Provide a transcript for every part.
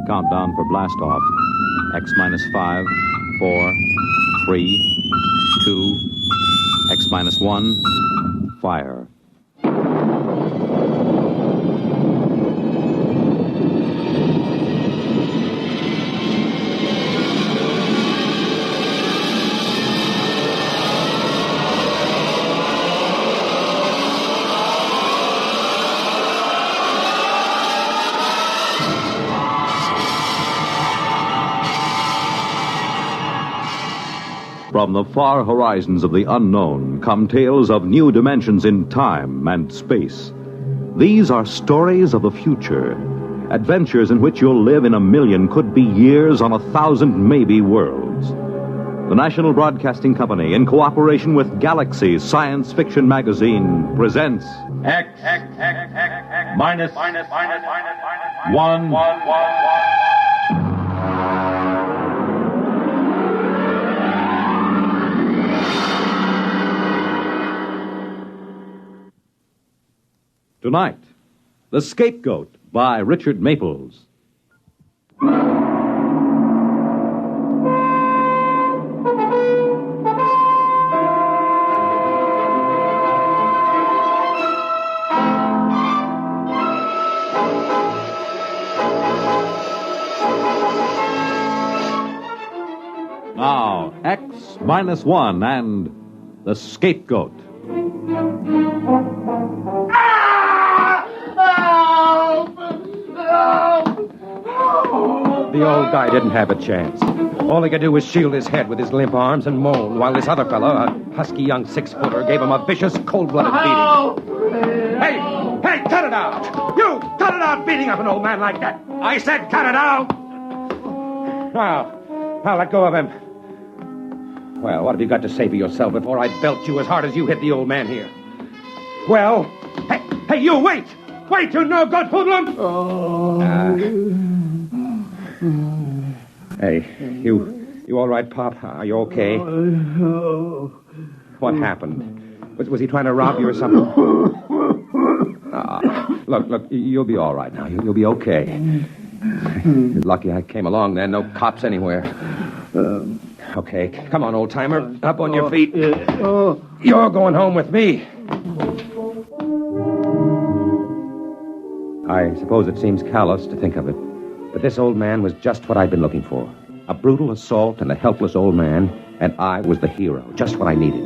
countdown for blast-off. X minus 5, 4, 3, 2, X minus 1, fire. From the far horizons of the unknown come tales of new dimensions in time and space. These are stories of the future, adventures in which you'll live in a million, could be years, on 1,000 maybe worlds. The National Broadcasting Company, in cooperation with Galaxy Science Fiction Magazine, presents X minus 1. Tonight, The Scapegoat by Richard Maples. Now, X minus 1 and The Scapegoat. The old guy didn't have a chance. All he could do was shield his head with his limp arms and moan, while this other fellow, a husky young six-footer, gave him a vicious, cold-blooded beating. Hey, cut it out! You, cut it out beating up an old man like that! I said cut it out! Now, let go of him. Well, what have you got to say for yourself before I belt you as hard as you hit the old man here? Well, hey, you, wait! Wait, you no-good hoodlum! Hey, you all right, Pop? Are you okay? What happened? Was he trying to rob you or something? Look, you'll be all right now. You'll be okay. You're lucky I came along then. No cops anywhere. Okay, come on, old-timer. Up on your feet. You're going home with me. I suppose it seems callous to think of it, but this old man was just what I'd been looking for. A brutal assault and a helpless old man, and I was the hero, just what I needed.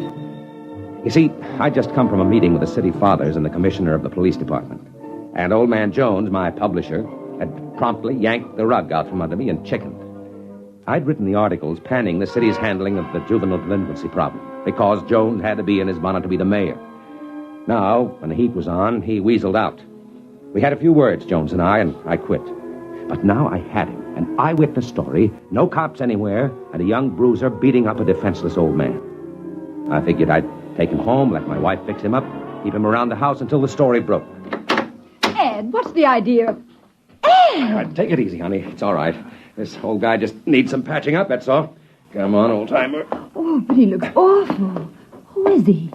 You see, I'd just come from a meeting with the city fathers and the commissioner of the police department. And old man Jones, my publisher, had promptly yanked the rug out from under me and chickened. I'd written the articles panning the city's handling of the juvenile delinquency problem, because Jones had to be in his bonnet to be the mayor. Now, when the heat was on, he weaseled out. We had a few words, Jones and I quit. But now I had him, an eyewitness story, no cops anywhere, and a young bruiser beating up a defenseless old man. I figured I'd take him home, let my wife fix him up, keep him around the house until the story broke. Ed, what's the idea? Ed! Take it easy, honey. It's all right. This old guy just needs some patching up, that's all. Come on, old-timer. Oh, but he looks awful. Who is he?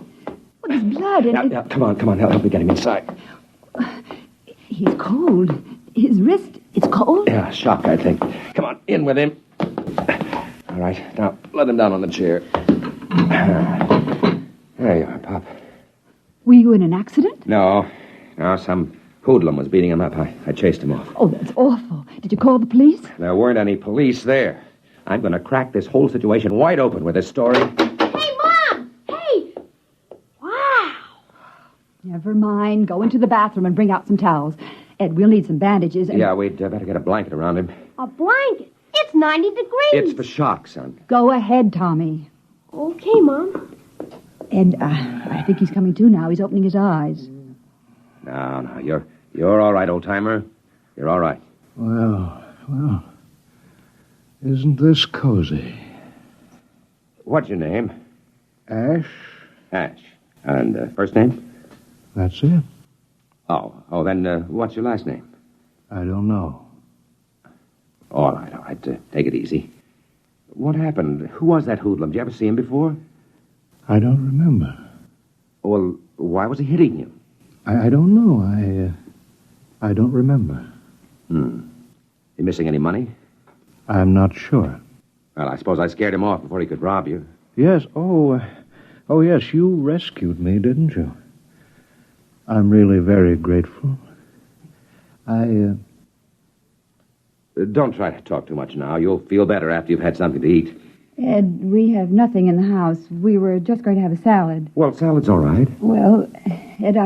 Well, his blood and... Now, come on, help me get him inside. He's cold. His wrist, it's cold. Yeah, shock, I think. Come on, in with him. All right, now, let him down on the chair. There you are, Pop. Were you in an accident? No, some hoodlum was beating him up. I chased him off. Oh, that's awful. Did you call the police? There weren't any police there. I'm going to crack this whole situation wide open with this story. Hey, Mom! Hey! Wow! Never mind. Go into the bathroom and bring out some towels. Ed, we'll need some bandages and... Yeah, we'd better get a blanket around him. A blanket? It's 90 degrees. It's for shock, son. Go ahead, Tommy. Okay, Mom. Ed, I think he's coming to now. He's opening his eyes. No, you're all right, old-timer. You're all right. Well, isn't this cozy? What's your name? Ash? Ash. And first name? That's it. Oh, then what's your last name? I don't know. All right. Take it easy. What happened? Who was that hoodlum? Did you ever see him before? I don't remember. Well, why was he hitting you? I don't know. I don't remember. You missing any money? I'm not sure. Well, I suppose I scared him off before he could rob you. Yes, oh, yes, you rescued me, didn't you? I'm really very grateful. Don't try to talk too much now. You'll feel better after you've had something to eat. Ed, we have nothing in the house. We were just going to have a salad. Well, salad's all right. Well, Ed,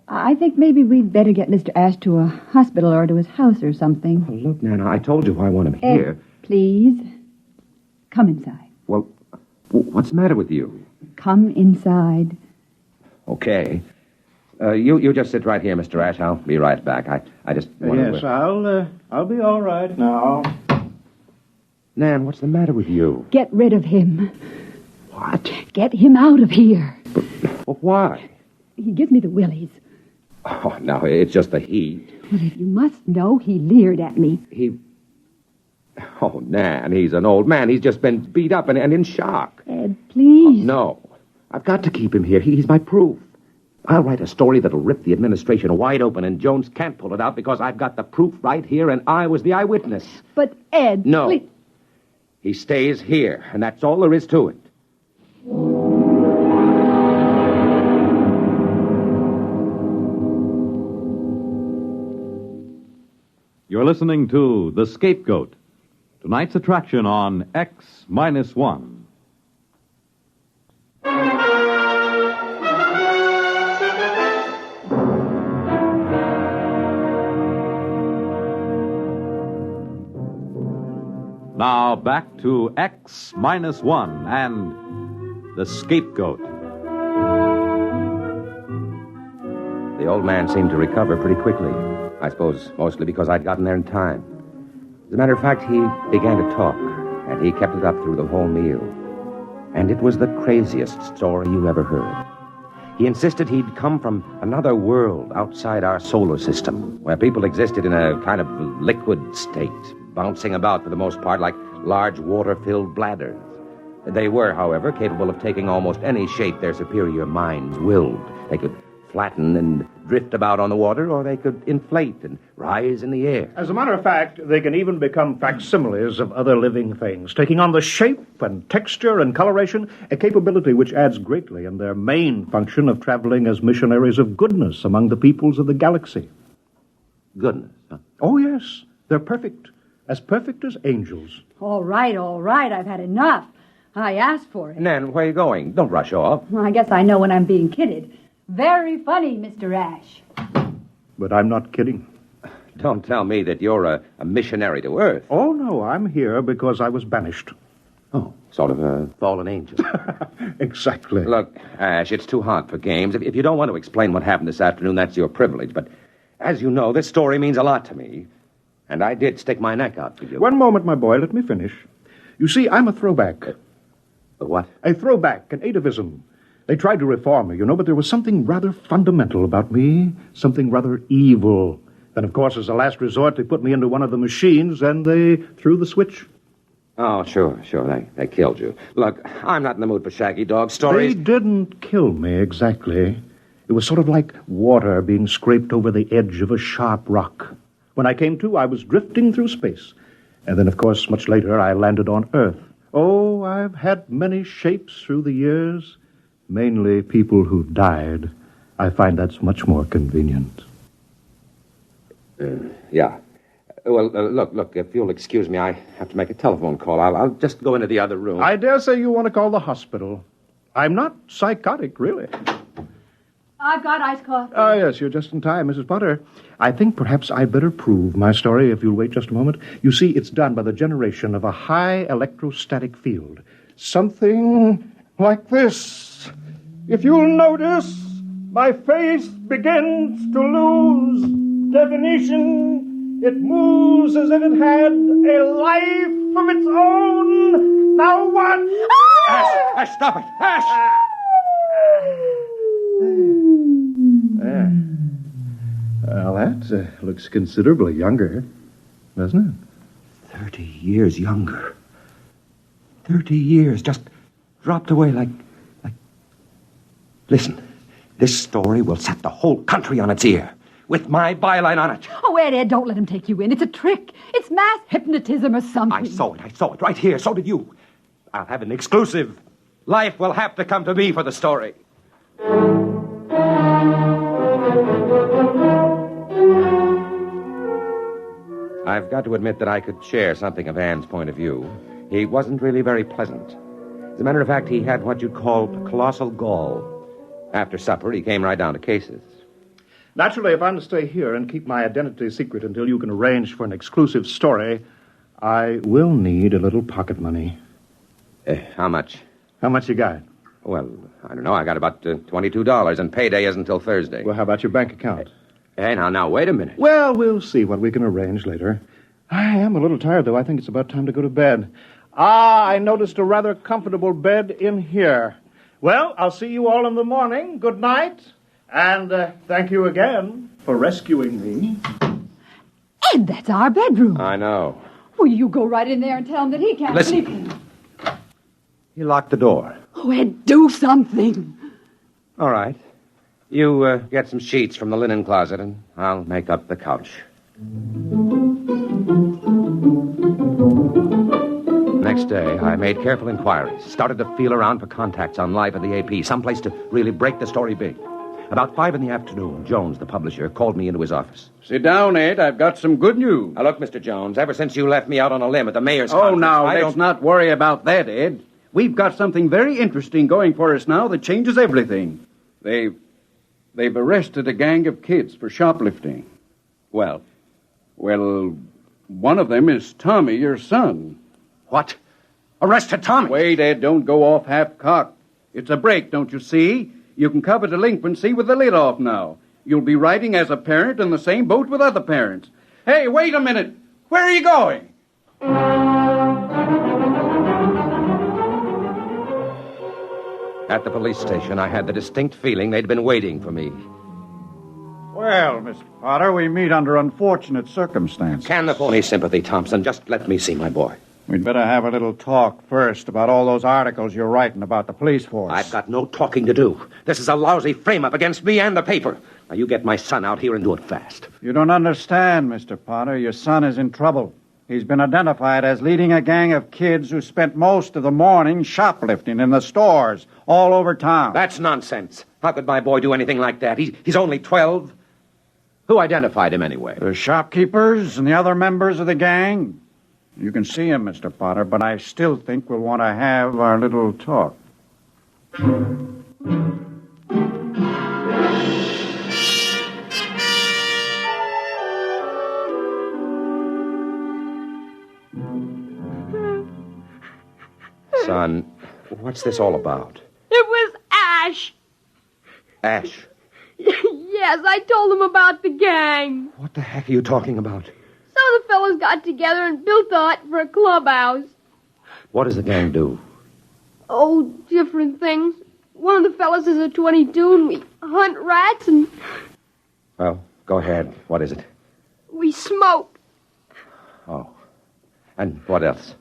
I think maybe we'd better get Mr. Ash to a hospital or to his house or something. Oh, look, Nana, I told you I want him Ed, here. please, come inside. Well, what's the matter with you? Come inside. Okay. You just sit right here, Mr. Ash. I'll be right back. I just want Yes, I'll be all right now. Nan, what's the matter with you? Get rid of him. What? Get him out of here. Well, why? He gives me the willies. Oh, no, it's just the heat. Well, if you must know, he leered at me. Oh, Nan, he's an old man. He's just been beat up and in shock. Ed, please. No. I've got to keep him here. He's my proof. I'll write a story that'll rip the administration wide open, and Jones can't pull it out because I've got the proof right here, and I was the eyewitness. But, Ed, No. please. He stays here, and that's all there is to it. You're listening to The Scapegoat, tonight's attraction on X-1. Now back to X-1 and The Scapegoat. The old man seemed to recover pretty quickly. I suppose mostly because I'd gotten there in time. As a matter of fact, he began to talk, and he kept it up through the whole meal. And it was the craziest story you ever heard. He insisted he'd come from another world outside our solar system, where people existed in a kind of liquid state, bouncing about for the most part like large water-filled bladders. They were, however, capable of taking almost any shape their superior minds willed. They could flatten and drift about on the water, or they could inflate and rise in the air. As a matter of fact, they can even become facsimiles of other living things, taking on the shape and texture and coloration, a capability which adds greatly in their main function of traveling as missionaries of goodness among the peoples of the galaxy. Goodness, huh? Oh, yes, they're perfect as angels. All right, I've had enough. I asked for it. Nan, where are you going? Don't rush off. Well, I guess I know when I'm being kidded. Very funny, Mr. Ash. But I'm not kidding. Don't tell me that you're a missionary to Earth. Oh, no, I'm here because I was banished. Oh, sort of a fallen angel. Exactly. Look, Ash, it's too hot for games. If you don't want to explain what happened this afternoon, that's your privilege. But as you know, this story means a lot to me. And I did stick my neck out for you. One moment, my boy, let me finish. You see, I'm a throwback. What? A throwback, an atavism. They tried to reform me, but there was something rather fundamental about me, something rather evil. Then, of course, as a last resort, they put me into one of the machines, and they threw the switch. Oh, sure. They killed you. Look, I'm not in the mood for shaggy dog stories. They didn't kill me, exactly. It was sort of like water being scraped over the edge of a sharp rock. When I came to, I was drifting through space. And then, of course, much later, I landed on Earth. Oh, I've had many shapes through the years. Mainly people who've died. I find that's much more convenient. Yeah. Well, look, if you'll excuse me, I have to make a telephone call. I'll just go into the other room. I dare say you want to call the hospital. I'm not psychotic, really. I've got iced coffee. Yes, you're just in time, Mrs. Potter. I think perhaps I'd better prove my story if you'll wait just a moment. You see, it's done by the generation of a high electrostatic field. Something like this. If you'll notice, my face begins to lose definition. It moves as if it had a life of its own. Now what? Ash, stop it! Ash! There. Well, that looks considerably younger, doesn't it? 30 years younger. 30 years just dropped away like... Listen, this story will set the whole country on its ear. with my byline on it. Oh, Ed, don't let him take you in. It's a trick. It's mass hypnotism or something. I saw it right here. So did you. I'll have an exclusive. Life will have to come to me for the story. I've got to admit that I could share something of Ann's point of view. He wasn't really very pleasant. As a matter of fact, he had what you'd call colossal gall. After supper, he came right down to cases. Naturally, if I'm to stay here and keep my identity secret until you can arrange for an exclusive story, I will need a little pocket money. How much? How much you got? Well, I don't know. I got about $22, and payday isn't until Thursday. Well, how about your bank account? Hey, now, wait a minute. Well, we'll see what we can arrange later. I am a little tired, though. I think it's about time to go to bed. I noticed a rather comfortable bed in here. Well, I'll see you all in the morning. Good night. And thank you again for rescuing me. Ed, that's our bedroom. I know. Well, you go right in there and tell him that he can't Listen. sleep. He locked the door. Oh, Ed, do something. All right. You get some sheets from the linen closet, and I'll make up the couch. Next day, I made careful inquiries, started to feel around for contacts on live at the AP, someplace to really break the story big. About 5 p.m, Jones, the publisher, called me into his office. Sit down, Ed. I've got some good news. Now, look, Mr. Jones, ever since you left me out on a limb at the mayor's Oh, conference, now, I let's don't... not worry about that, Ed. We've got something very interesting going for us now that changes everything. They've arrested a gang of kids for shoplifting. Well, one of them is Tommy, your son. What? Arrested Tommy? Wait, Ed, don't go off half-cocked. It's a break, don't you see? You can cover delinquency with the lid off now. You'll be riding as a parent in the same boat with other parents. Hey, wait a minute. Where are you going? At the police station, I had the distinct feeling they'd been waiting for me. Well, Mr. Potter, we meet under unfortunate circumstances. Can the phony sympathy, Thompson? Just let me see my boy. We'd better have a little talk first about all those articles you're writing about the police force. I've got no talking to do. This is a lousy frame-up against me and the paper. Now, you get my son out here and do it fast. You don't understand, Mr. Potter. Your son is in trouble. He's been identified as leading a gang of kids who spent most of the morning shoplifting in the stores all over town. That's nonsense. How could my boy do anything like that? He's only 12. Who identified him anyway? The shopkeepers and the other members of the gang. You can see him, Mr. Potter, but I still think we'll want to have our little talk. Son, what's this all about? It was Ash. Ash, Yes, I told him about the gang. what the heck are you talking about? Some of the fellas got together and built a hut for a clubhouse. What does the gang do? Oh, different things. One of the fellas is a 22, and we hunt rats, and Well, go ahead. What is it? we smoke. Oh. And what else?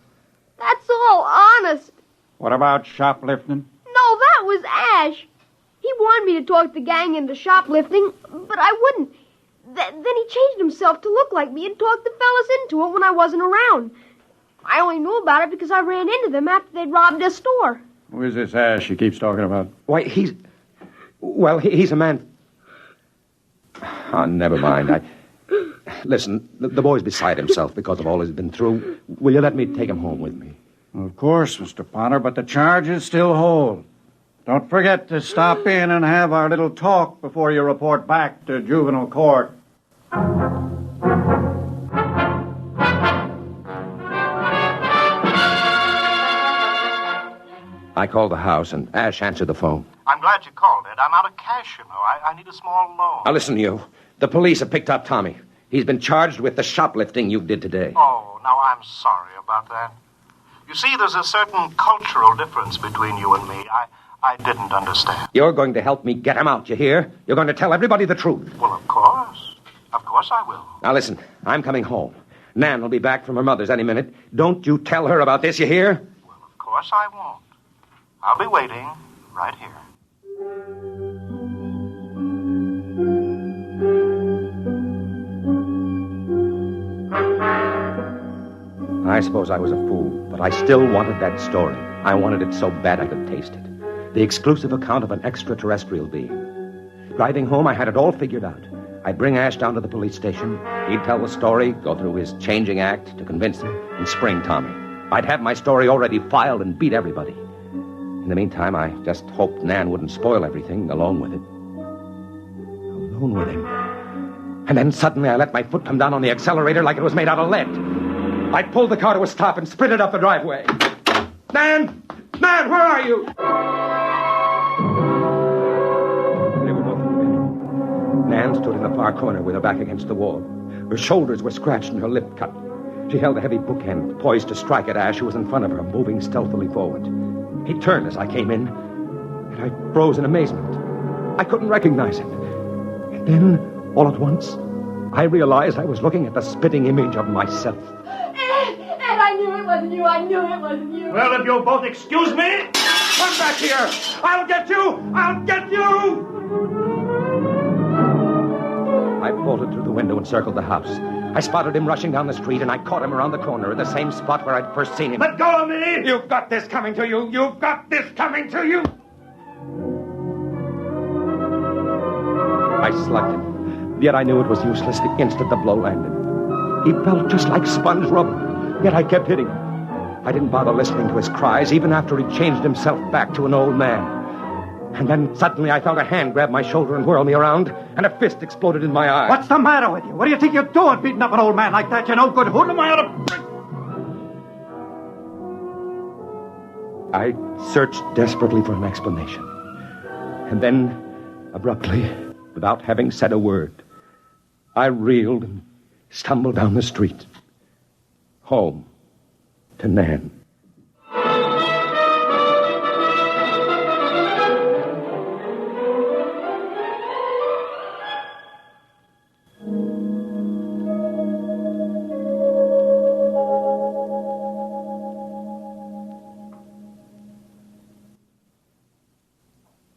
That's all, honest. What about shoplifting? No, that was Ash. He wanted me to talk the gang into shoplifting, but I wouldn't. Then he changed himself to look like me and talked the fellas into it when I wasn't around. I only knew about it because I ran into them after they'd robbed a store. Who is this Ash he keeps talking about? Why, he's a man... Oh, never mind. Listen, the boy's beside himself because of all he's been through. Will you let me take him home with me? Of course, Mr. Potter, but the charges still hold. Don't forget to stop in and have our little talk before you report back to juvenile court. I called the house, and Ash answered the phone. I'm glad you called, Ed. I'm out of cash, you know. I need a small loan. Now, listen, you. The police have picked up Tommy. He's been charged with the shoplifting you did today. Oh, now I'm sorry about that. You see, there's a certain cultural difference between you and me. I didn't understand. You're going to help me get him out, you hear? You're going to tell everybody the truth. Well, of course. Of course I will. Now, listen, I'm coming home. Nan will be back from her mother's any minute. Don't you tell her about this, you hear? Well, of course I won't. I'll be waiting right here. I suppose I was a fool, but I still wanted that story. I wanted it so bad I could taste it. The exclusive account of an extraterrestrial being. Driving home, I had it all figured out. I'd bring Ash down to the police station. He'd tell the story, go through his changing act to convince him, and spring Tommy. I'd have my story already filed and beat everybody. In the meantime, I just hoped Nan wouldn't spoil everything alone with it. Alone with him. And then suddenly I let my foot come down on the accelerator like it was made out of lead. I pulled the car to a stop and sprinted up the driveway. Nan! Nan, where are you? They were both in bed. Nan stood in the far corner with her back against the wall. Her shoulders were scratched and her lip cut. She held a heavy bookend, poised to strike at Ash, who was in front of her, moving stealthily forward. He turned as I came in, and I froze in amazement. I couldn't recognize him. And then, all at once, I realized I was looking at the spitting image of myself. Ed, I knew it wasn't you. I knew it wasn't you. Well, if you'll both excuse me, Come back here! I'll get you! I'll get you! I bolted through the window and circled the house. I spotted him rushing down the street, and I caught him around the corner at the same spot where I'd first seen him. let go of me! You've got this coming to you! You've got this coming to you! I slugged him, yet I knew it was useless the instant the blow landed. He felt just like sponge rubber, yet I kept hitting him. I didn't bother listening to his cries, even after he changed himself back to an old man. And then suddenly I felt a hand grab my shoulder and whirl me around, and a fist exploded in my eye. What's the matter with you? What do you think you're doing, beating up an old man like that? You no good hood. Am I out of... I searched desperately for an explanation. And then, abruptly, without having said a word, I reeled and stumbled down the street. Home to Nan.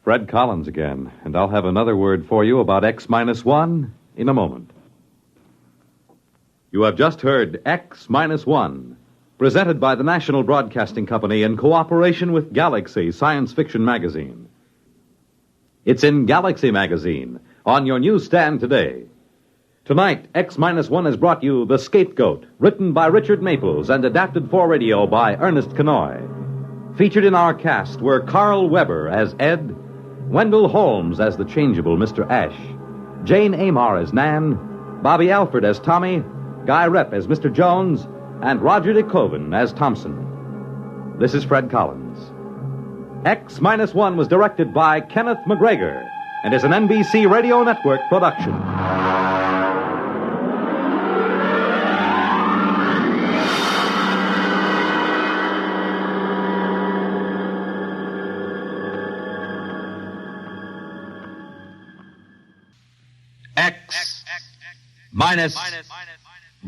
Fred Collins again, and I'll have another word for you about X-1 in a moment. You have just heard X-1, presented by the National Broadcasting Company in cooperation with Galaxy Science Fiction Magazine. It's in Galaxy Magazine, on your newsstand today. Tonight, X-1 has brought you The Scapegoat, written by Richard Maples and adapted for radio by Ernest Kenoy. Featured in our cast were Carl Weber as Ed, Wendell Holmes as the changeable Mr. Ash, Jane Amar as Nan, Bobby Alford as Tommy, Guy Rep as Mr. Jones, and Roger DeKoven as Thompson. This is Fred Collins. X-1 was directed by Kenneth McGregor and is an NBC Radio Network production.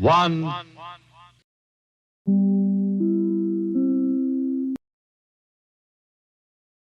X-1